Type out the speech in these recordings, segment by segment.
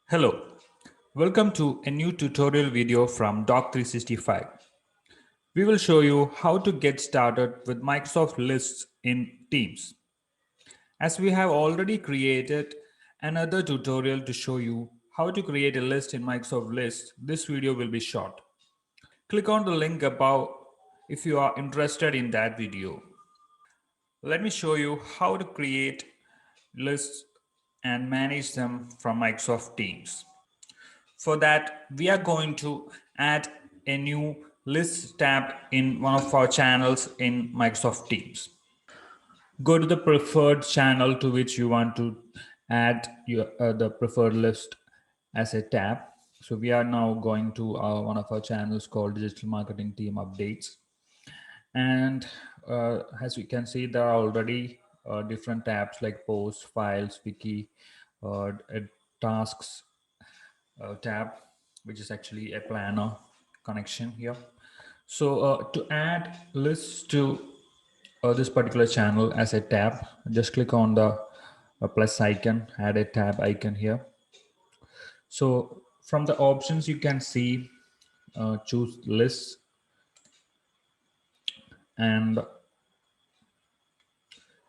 Hello, welcome to a new tutorial video from Doc365. We will show you how to get started with Microsoft Lists in Teams. As we have already created another tutorial to show you how to create a list in Microsoft Lists, this video will be short. Click on the link above if you are interested in that video. Let me show you how to create lists and manage them from Microsoft Teams. For that, we are going to add a new list tab in one of our channels in Microsoft Teams. Go to the preferred channel to which you want to add the preferred list as a tab. So we are now going to one of our channels called Digital Marketing Team Updates. And as you can see, there are already different tabs like Posts, Files, Wiki, Tasks, tab, which is actually a planner connection here. So to add lists to this particular channel as a tab, just click on the plus icon, add a tab icon here. So from the options you can see, choose lists and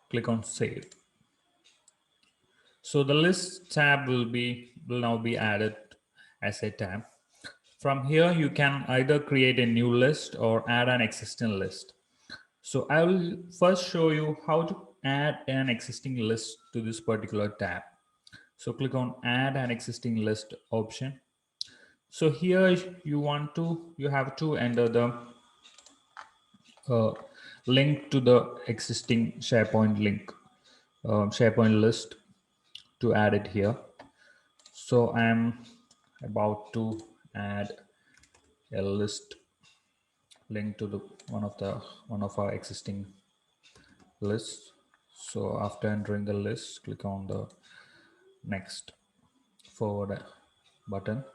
click on save. So the list tab will now be added as a tab. From here, you can either create a new list or add an existing list. So I will first show you how to add an existing list to this particular tab. So click on add an existing list option. So here you have to enter the uh, link to the existing SharePoint link, SharePoint list to add it here. So I'm about to add a list link to the one of our existing lists. So after entering the list, click on the next forward button.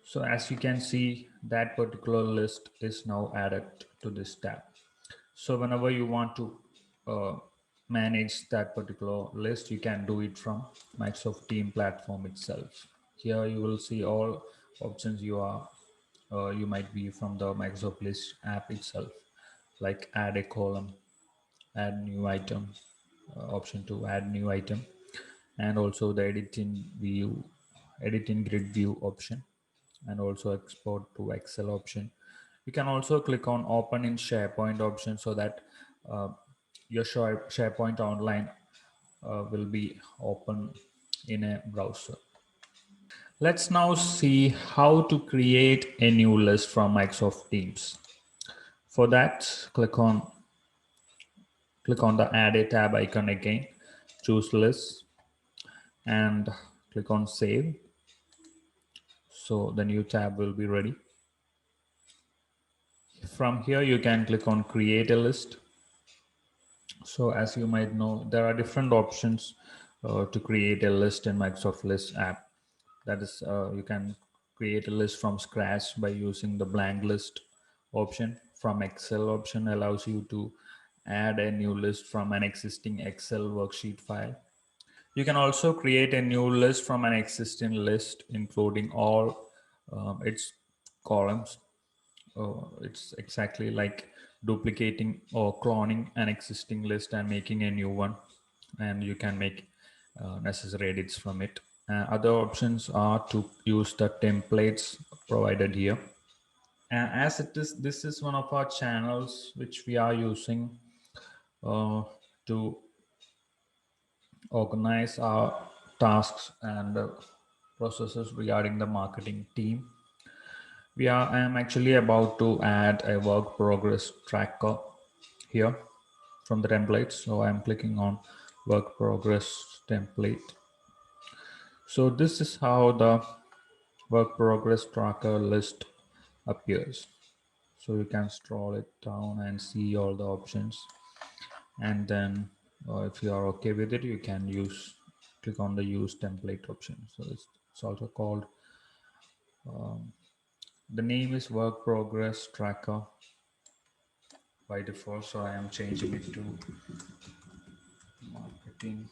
So as you can see, that particular list is now added to this tab. So whenever you want to manage that particular list, you can do it from Microsoft Team platform itself. Here you will see all options you might be from the Microsoft List app itself, like add a column, add new item, option to add new item, and also the edit in grid view option, and also export to Excel option. You can also click on open in SharePoint option so that uh, your SharePoint online will be open in a browser. Let's now see how to create a new list from Microsoft Teams. For that, click on the add a tab icon again, choose list and click on save. So the new tab will be ready. From here you can click on create a list. So as you might know, there are different options to create a list in Microsoft List app. That is, you can create a list from scratch by using the blank list option. From Excel option allows you to add a new list from an existing Excel worksheet file. You can also create a new list from an existing list, including all its columns. It's exactly like duplicating or cloning an existing list and making a new one, and you can make necessary edits from it. Other options are to use the templates provided here. As it is, this is one of our channels which we are using to organize our tasks and processes regarding the marketing team. I am actually about to add a work progress tracker here from the templates. So I'm clicking on work progress template. So this is how the work progress tracker list appears. So you can scroll it down and see all the options. And then if you are okay with it, you can click on the use template option. So it's also called, the name is work progress tracker. by default, so I am changing it to marketing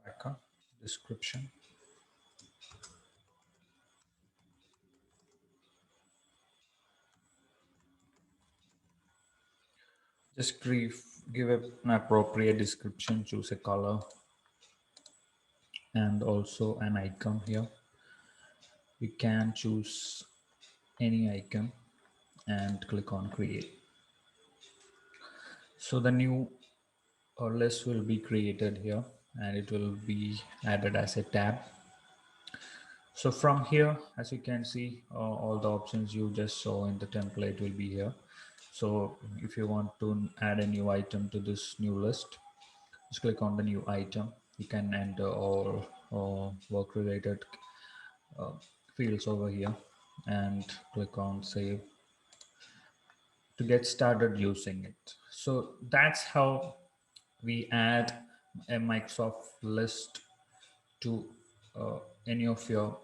tracker description. Just give an appropriate description, choose a color and also an icon here. You can choose any icon and click on create. So the new list will be created here and it will be added as a tab. So from here, as you can see, all the options you just saw in the template will be here. So if you want to add a new item to this new list, just click on the new item. You can enter all work related uh, fields over here and click on save to get started using it. So that's how we add a Microsoft list to any of your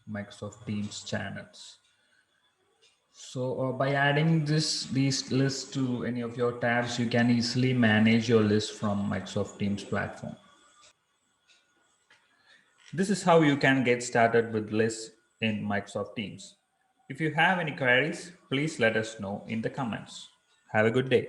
Microsoft Teams channels. So by adding these lists to any of your tabs, you can easily manage your list from Microsoft Teams platform. This is how you can get started with lists in Microsoft Teams. If you have any queries, please let us know in the comments. Have a good day.